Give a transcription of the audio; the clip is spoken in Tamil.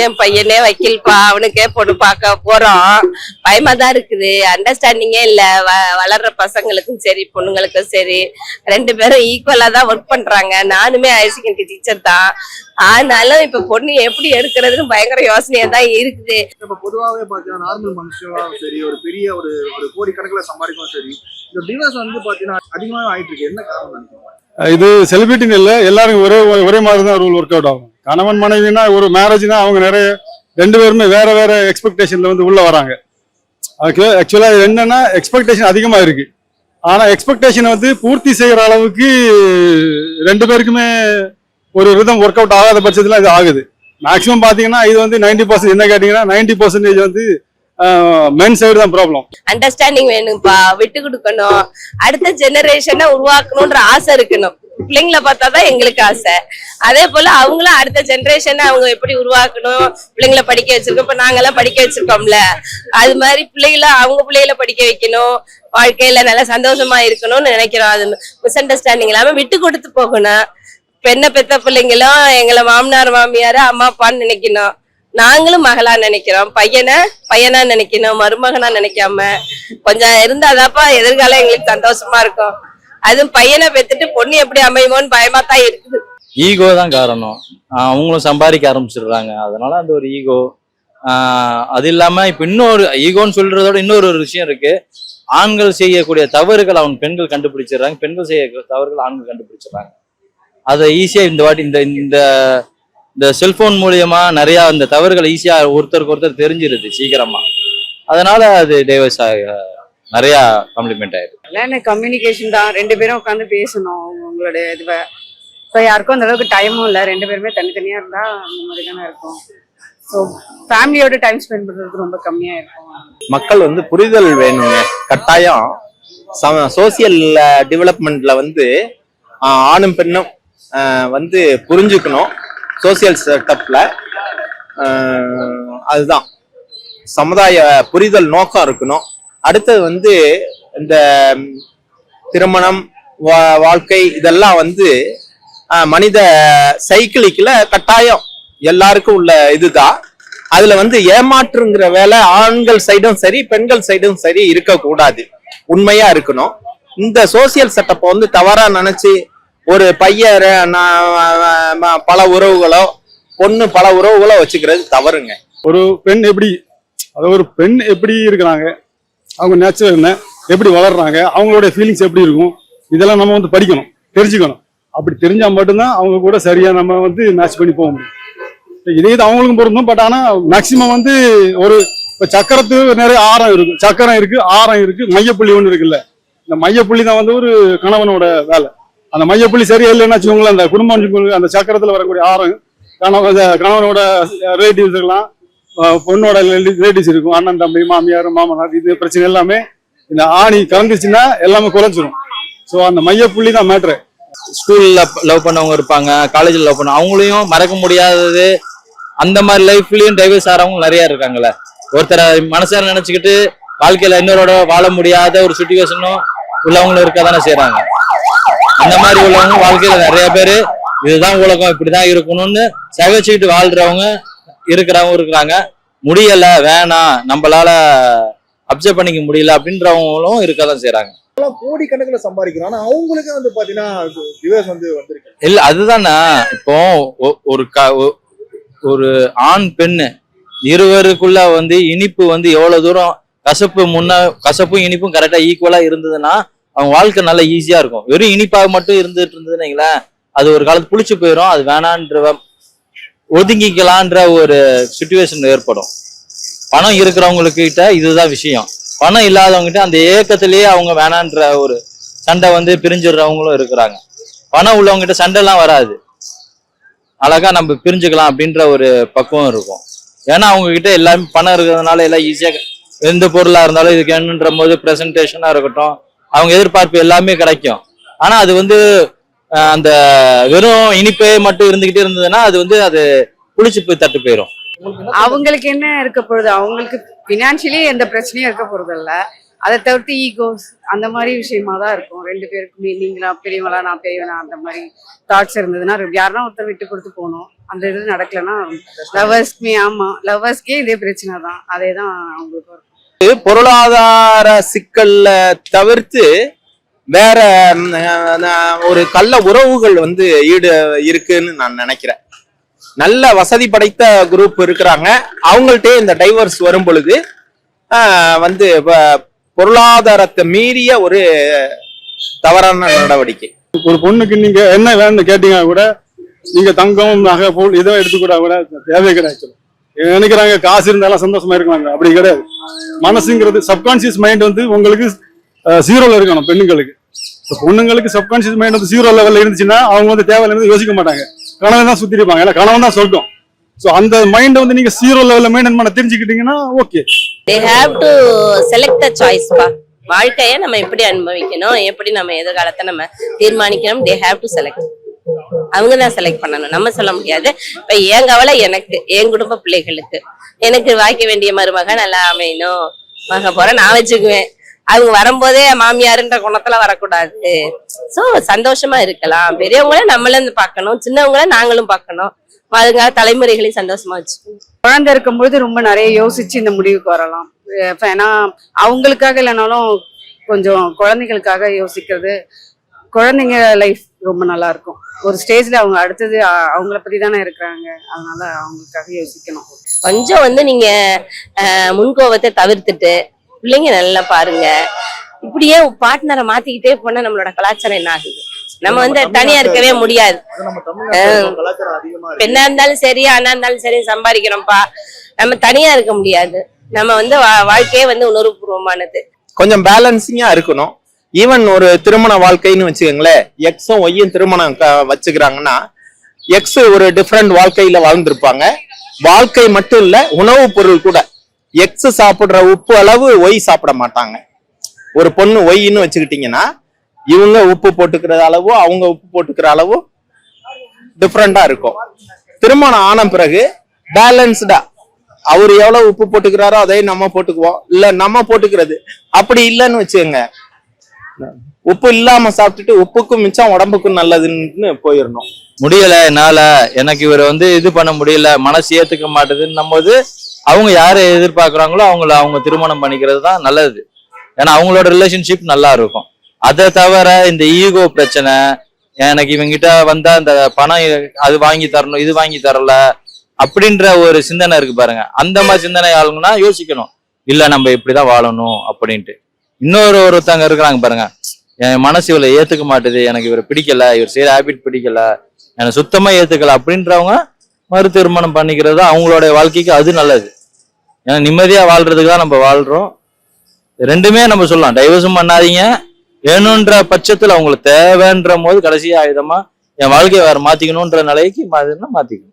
என் பையனே வக்கீல்ப்பா, அவனுக்கே பொண்ணு பார்க்க போறோம். பயமா தான் இருக்குது. அண்டர்ஸ்டாண்டிங்கே இல்ல. வளர்ற பசங்களுக்கும் சரி பொண்ணுங்களுக்கும் சரி 2 பேரும் ஈக்குவலா தான் ஒர்க் பண்றாங்க. நானுமே ஹையர் செகண்டரி டீச்சர் தான். ஆனாலும் இப்ப பொண்ணு எப்படி எடுக்கிறதுன்னு பயங்கர யோசனையா தான் இருக்குது. இப்ப பொதுவாகவே பாத்தீங்கன்னா நார்மல் மனுஷனும் சரி ஒரு பெரிய ஒரு ஒரு கோடி கணக்குல சம்பாதிக்கும் சரி இந்த டிவோர்ஸ் வந்து பாத்தீங்கன்னா அதிகமாக ஆயிட்டு இருக்கு. என்ன காரணம் நினைக்கிறீங்க? இது செலிபிரிட்டின்னு இல்லை, எல்லாருக்கும் ஒரே மாதிரி தான் ரூல் ஒர்க் அவுட் ஆகும். கணவன் மனைவினா ஒரு மேரேஜ்னா அவங்க நிறைய 2 பேருமே வேற வேற எக்ஸ்பெக்டேஷன்ல வந்து உள்ள வராங்க. ஆக்சுவலா என்னன்னா எக்ஸ்பெக்டேஷன் அதிகமா இருக்கு. ஆனா எக்ஸ்பெக்டேஷனை வந்து பூர்த்தி செய்யற அளவுக்கு 2 பேருக்குமே ஒரு ரிதம் ஒர்க் அவுட் ஆகாத பட்சத்துல இது ஆகுது. மேக்சிமம் பாத்தீங்கன்னா இது வந்து 90% என்ன கேட்டீங்கன்னா 90% வந்து மென் சைடு தான் ப்ராப்ளம். அண்டர்ஸ்டாண்டிங் வேணும்ப்பா, விட்டு கொடுக்கணும், அடுத்த ஜெனரேஷனை உருவாக்கணும்ன்ற ஆசை இருக்கணும். பிள்ளைங்களை பார்த்தாதான் எங்களுக்கு ஆசை. அதே போல அவங்களும் அடுத்த ஜெனரேஷனை அவங்க எப்படி உருவாக்கணும், பிள்ளைங்களை படிக்க வச்சிருக்கோம். இப்ப நாங்கெல்லாம் படிக்க வச்சிருக்கோம்ல, அது மாதிரி அவங்க பிள்ளைகளை படிக்க வைக்கணும், வாழ்க்கையில நல்லா சந்தோஷமா இருக்கணும்னு நினைக்கிறோம். அது மிஸ் அண்டர்ஸ்டாண்டிங் இல்லாம விட்டு கொடுத்து போகணும். பெண்ணை பெத்த பிள்ளைங்களும் எங்களை மாமனார் மாமியார அம்மா அப்பான்னு நினைக்கணும். நாங்களும் மகளா நினைக்கிறோம், பையனா நினைக்கணும், மருமகனா நினைக்காம கொஞ்சம் இருந்தாதாப்பா எதிர்காலம் எங்களுக்கு சந்தோஷமா இருக்கும். அதுவும் பையனை பெத்துட்டு பொண்ணு எப்படி அமையுமோன்னு பயமா தான் இருக்குது. ஈகோ தான் காரணம். அவங்களும் சம்பாதிக்க ஆரம்பிச்சிடுறாங்க, அதனால அந்த ஒரு ஈகோ. அது இல்லாம இப்ப இன்னொரு ஈகோன்னு சொல்றதோட இன்னொரு விஷயம் இருக்கு. ஆண்கள் செய்யக்கூடிய தவறுகள் பெண்கள் கண்டுபிடிச்சிடுறாங்க, பெண்கள் செய்ய தவறுகள் ஆண்கள் கண்டுபிடிச்சிடுறாங்க. அதை ஈஸியா இந்த வாட்டி இந்த செல்போன் மூலியமா நிறைய அந்த தவறுகள் ஈஸியா ஒருத்தருக்கு ஒருத்தர் தெரிஞ்சிருது சீக்கிரமா. அதனால அது டைவர்ஸ் நிறைய காம்ப்ளிமெண்ட் ஆயிடுது. கம்யூனிகேஷன் தான், 2 பேரும் உட்காந்து பேசணும் உங்களுடைய இதுவை. இப்போ யாருக்கும் அந்த அளவுக்கு டைமும் இல்லை, 2 பேருமே தனித்தனியா இருந்தா அந்த மாதிரி தானே இருக்கும். ஸோ ஃபேமிலியோட டைம் ஸ்பெண்ட் பண்றதுக்கு ரொம்ப கம்மியா இருக்கும். மக்கள் வந்து புரிதல் வேணுங்க, கட்டாயம். சோசியல் டெவலப்மெண்ட்ல வந்து ஆணும் பெண்ணும் வந்து புரிஞ்சுக்கணும். சோசியல் செட்டப்ல அதுதான் சமுதாய புரிதல் நோக்கம் இருக்கணும். அடுத்தது வந்து இந்த திருமணம் வாழ்க்கை இதெல்லாம் வந்து மனித சைக்கிளிக்குல கட்டாயம் எல்லாருக்கும் உள்ள இதுதான். அதுல வந்து ஏமாற்றுங்கிற வேலை ஆண்கள் சைடும் சரி பெண்கள் சைடும் சரி இருக்கக்கூடாது, உண்மையா இருக்கணும். இந்த சோசியல் செட்டப்பை வந்து தவறா நினைச்சு ஒரு பையன் பல உறவுகளோ பொண்ணு பல உறவுகளோ வச்சுக்கிறது தவறுங்க. ஒரு பெண் எப்படி இருக்கிறாங்க, அவங்க நேச்சுரல் என்ன, எப்படி வளர்றாங்க, அவங்களுடைய ஃபீலிங்ஸ் எப்படி இருக்கும், இதெல்லாம் நம்ம வந்து படிக்கணும், தெரிஞ்சுக்கணும். அப்படி தெரிஞ்சா மட்டும்தான் அவங்க கூட சரியா நம்ம வந்து மேட்ச் பண்ணி போக முடியும். இதே இது அவங்களுக்கும் பொருந்தும். பட் ஆனா மேக்சிமம் வந்து ஒரு சக்கரத்துக்கு நிறைய ஆரம் இருக்கு, சக்கரம் இருக்கு, ஆரம் இருக்கு, மையப்புள்ளி ஒண்ணு இருக்குல்ல. இந்த மையப்புள்ளி தான் வந்து ஒரு கணவனோட வேலை. அந்த மையப்புள்ளி சரியா இல்லைன்னு வச்சுக்கோங்களேன், அந்த குடும்பம் அந்த சக்கரத்துல வரக்கூடிய ஆரம் கணவனோட ரிலேட்டிவ்ஸ் இருக்கலாம், பொண்ணோட ரிலேட்டிவ்ஸ் இருக்கும், அண்ணன் தம்பி மாமியார் மாமனார், இது பிரச்சனை எல்லாமே இந்த ஆணி கலந்துச்சுன்னா எல்லாமே குறைஞ்சிரும். ஸோ அந்த மையப்புள்ளி தான் மேட்ரு. ஸ்கூல்ல லவ் பண்ணவங்க இருப்பாங்க, காலேஜ்ல லவ் பண்ண அவங்களையும் மறக்க முடியாதது. அந்த மாதிரி லைஃப்லயும் டைவர்ஸ் ஆறவங்க நிறைய இருக்காங்கல்ல. ஒருத்தரை மனசார நினைச்சுக்கிட்டு வாழ்க்கையில இன்னொரோட வாழ முடியாத ஒரு சுச்சுவேஷனும் உள்ளவங்களும் இருக்க தானே செய்யறாங்க. அந்த மாதிரி உள்ளவங்க வாழ்க்கையில நிறைய பேரு இதுதான் உலகம், இப்படிதான் இருக்கணும்னு சகிச்சுக்கிட்டு வாழ்றவங்க இருக்கிறாங்க. முடியல, வேணாம், நம்மளால அப்சர்வ் பண்ணிக்க முடியல அப்படின்றவங்களும் இருக்கதான் செய்யறாங்க. கோடி கணக்குல சம்பாதிக்கிறோம், ஆனா அவங்களுக்கே வந்து பாத்தீங்கன்னா டிவோர்ஸ் வந்து வந்திருக்கு. இல்ல அதுதானே இப்போ ஒரு ஆண் பெண்ணு இருவருக்குள்ள வந்து இனிப்பு வந்து எவ்வளவு தூரம் கசப்பும் இனிப்பும் கரெக்டா ஈக்குவலா இருந்ததுன்னா அவங்க வாழ்க்கை நல்லா ஈஸியா இருக்கும். வெறும் இனிப்பாக மட்டும் இருந்துட்டு இருந்ததுன்னு அது ஒரு காலத்து புளிச்சு போயிடும். அது வேணான்ற ஒதுங்கிக்கலான்ற ஒரு சுச்சுவேஷன் ஏற்படும். பணம் இருக்கிறவங்களுக்கு கிட்ட இதுதான் விஷயம். பணம் இல்லாதவங்ககிட்ட அந்த ஏக்கத்திலேயே அவங்க வேணான்ற ஒரு சண்டை வந்து பிரிஞ்சிடுறவங்களும் இருக்கிறாங்க. பணம் உள்ளவங்ககிட்ட சண்டைலாம் வராது, அழகா நம்ம பிரிஞ்சுக்கலாம் அப்படின்ற ஒரு பக்குவம் இருக்கும். ஏன்னா அவங்க கிட்ட எல்லாமே பணம் இருக்கிறதுனால எல்லாம் ஈஸியா எந்த பொருளா இருந்தாலும் இதுக்கு என்னன்ற போது பிரசன்டேஷனா இருக்கட்டும், அவங்க எதிர்பார்ப்பு எல்லாமே கிடைக்கும். ஆனா அது வந்து அந்த வெறும் இனிப்பே மட்டும் இருந்துகிட்டே இருந்ததுன்னா அது வந்து அது புளிச்சு போய் தட்டு போயிடும். அவங்களுக்கு என்ன இருக்க போகுது, அவங்களுக்கு பினான்சியலி எந்த பிரச்சனையும் இருக்க போறது இல்ல. அதை தவிர்த்து ஈகோஸ் அந்த மாதிரி விஷயமா தான் இருக்கும் 2 பேருக்குமே. நீங்களா பெரியவங்களா, நான் பெரியவனா, அந்த மாதிரி தாட்ஸ் இருந்ததுன்னா யாருன்னா ஒருத்தர் விட்டு கொடுத்து போகணும். அந்த இது நடக்கலன்னா லவ்வர்ஸ்க்குமே லவ்வர்ஸ்க்கே இதே பிரச்சனை தான். அதே தான் அவங்களுக்கு இருக்கும். பொருளாதார சிக்கல்ல தவிர்த்து வேற ஒரு கள்ள உறவுகள் வந்து இருக்குன்னு நான் நினைக்கிறேன். நல்ல வசதி படைத்த குரூப் இருக்கிறாங்க, அவங்கள்ட்டே இந்த டைவர்ஸ் வரும் பொழுது வந்து பொருளாதாரத்தை மீறிய ஒரு தவறான நடவடிக்கை. ஒரு பொண்ணுக்கு நீங்க என்ன வேணும்னு கேட்டீங்கன்னா கூட நீங்க தங்கம் நகை போல் இதை எடுத்துக்கூடா கூட தேவையே கிடையாது. நினைக்கிறாங்க காசு இருந்தாலும் சந்தோஷமா இருக்காங்க, அப்படி கிடையாது. மனசுங்கிறது சப்கான்சியஸ் மைண்ட் வந்து உங்களுக்கு ஜீரோல இருக்கணும். பெண்ணுங்களுக்கு பொண்ணுங்களுக்கு சப்கான்சியஸ் மைண்ட் வந்து ஜீரோ லெவல்ல இருந்துச்சுன்னா அவங்க வந்து தேவையில்லை யோசிக்க மாட்டாங்க, கனவை தான் சுத்தி இருப்பாங்க. ஏன்னா கனவு தான் சொல்லும். ஸோ அந்த மைண்டை வந்து நீங்க ஜீரோ லெவல்ல மெயின்டைன் பண்ண தெரிஞ்சுக்கிட்டீங்கன்னா okay. They have to select the choice பா. வாழ்க்கையை நம்ம எப்படி அனுபவிக்கணும், எப்படி நம்ம எதிர்காலத்தை நம்ம தீர்மானிக்கணும், தே ஹேவ் டு செலக்ட். அவங்க தான் செலக்ட் பண்ணணும், நம்ம சொல்ல முடியாது. இப்ப என் கவலை எனக்கு, என் குடும்ப பிள்ளைகளுக்கு, எனக்கு வாய்க்க வேண்டிய மருமக நல்லா அமையணும், மக போற நான் வச்சுக்குவேன். அவங்க வரும்போதே மாமியாருன்ற குணத்துல வரக்கூடாது. சோ சந்தோஷமா இருக்கலாம். பெரியவங்கள நம்மளும் பார்க்கணும், சின்னவங்கள நாங்களும் பார்க்கணும். வருங்கால தலைமுறைகளையும் சந்தோஷமா வச்சுக்கணும். குழந்தை இருக்கும்பொழுது ரொம்ப நிறைய யோசிச்சு இந்த முடிவுக்கு வரலாம். ஏன்னா அவங்களுக்காக இல்லைனாலும் கொஞ்சம் குழந்தைகளுக்காக யோசிக்கிறது, குழந்தைங்க லைஃப் ரொம்ப நல்லா இருக்கும். ஒரு ஸ்டேஜ்ல அவங்க அடுத்தது அவங்கள பத்தி தானே இருக்கிறாங்க, அதனால அவங்களுக்காக யோசிக்கணும். கொஞ்சம் வந்து நீங்க முன்கோபத்தை தவிர்த்துட்டு பிள்ளைங்க நல்லா பாருங்க. இப்படியே பார்ட்னரை மாத்திக்கிட்டே போனா நம்மளோட கலாச்சாரம் என்ன ஆகுது? நம்ம வந்து தனியா இருக்கவே முடியாது. பெண்ணா இருந்தாலும் சரி, ஆனா இருந்தாலும் சரி சம்பாதிக்கிறோம்ப்பா, நம்ம தனியா இருக்க முடியாது. நம்ம வந்து வாழ்க்கையே வந்து உணர்வுபூர்வமானது. கொஞ்சம் பேலன்சிங்கா இருக்கணும். ஈவன் ஒரு திருமண வாழ்க்கைன்னு வச்சுக்கோங்களேன், எக்ஸும் ஒய்யும் திருமணம் வச்சுக்கிறாங்கன்னா எக்ஸ் ஒரு டிஃப்ரெண்ட் வாழ்க்கையில வாழ்ந்திருப்பாங்க. வாழ்க்கை மட்டும் இல்ல, உணவு பொருள் கூட. எக்ஸ் சாப்பிடுற உப்பு அளவு ஒய் சாப்பிட மாட்டாங்க. ஒரு பொண்ணு ஒய்ன்னு வச்சுக்கிட்டீங்கன்னா இவங்க உப்பு போட்டுக்கிற அளவோ அவங்க உப்பு போட்டுக்கிற அளவோ டிஃப்ரெண்டா இருக்கும். திருமணம் ஆன பிறகு பேலன்ஸ்டா அவரு எவ்வளவு உப்பு போட்டுக்கிறாரோ அதை நம்ம போட்டுக்குவோம், இல்ல நம்ம போட்டுக்கிறது. அப்படி இல்லைன்னு வச்சுக்கோங்க, உப்பு இல்லாம சாப்பிட்டுட்டு உப்புக்கும் மிச்சம் உடம்புக்கும் நல்லதுன்னு போயிடணும். முடியல என்னால, எனக்கு இவர் வந்து இது பண்ண முடியல, மனசு ஏத்துக்க மாட்டேதுன்னும் போது அவங்க யாரை எதிர்பார்க்கறாங்களோ அவங்க திருமணம் பண்ணிக்கிறது தான் நல்லது. ஏன்னா அவங்களோட ரிலேஷன்ஷிப் நல்லா இருக்கும். அதை தவிர இந்த ஈகோ பிரச்சனை, எனக்கு இவங்கிட்ட வந்தா இந்த பணம் அது வாங்கி தரணும், இது வாங்கி தரல அப்படின்ற ஒரு சிந்தனை இருக்கு பாருங்க. அந்த மாதிரி சிந்தனை ஆளுங்கன்னா யோசிக்கணும், இல்ல நம்ம இப்படிதான் வாழணும் அப்படின்ட்டு. ஒருத்தங்க இருக்கிறாங்க பாருங்க, என் மனசு இவளை ஏத்துக்க மாட்டுது, எனக்கு இவரை பிடிக்கல, இவர் செய்யற ஹேபிட் பிடிக்கல, எனக்கு சுத்தமா ஏத்துக்கல அப்படின்றவங்க மறு திருமணம் பண்ணிக்கிறது அவங்களோட வாழ்க்கைக்கு அது நல்லது. ஏன்னா நிம்மதியா வாழ்றதுக்கு தான் நம்ம வாழ்றோம். ரெண்டுமே நம்ம சொல்லலாம், டைவர்ஸும் பண்ணாதீங்க, வேணுன்ற பட்சத்துல அவங்களுக்கு தேவைன்ற போது கடைசி ஆயுதமா என் வாழ்க்கையை வேற மாத்திக்கணும்ன்ற நிலைக்கு மாத்திக்கணும்.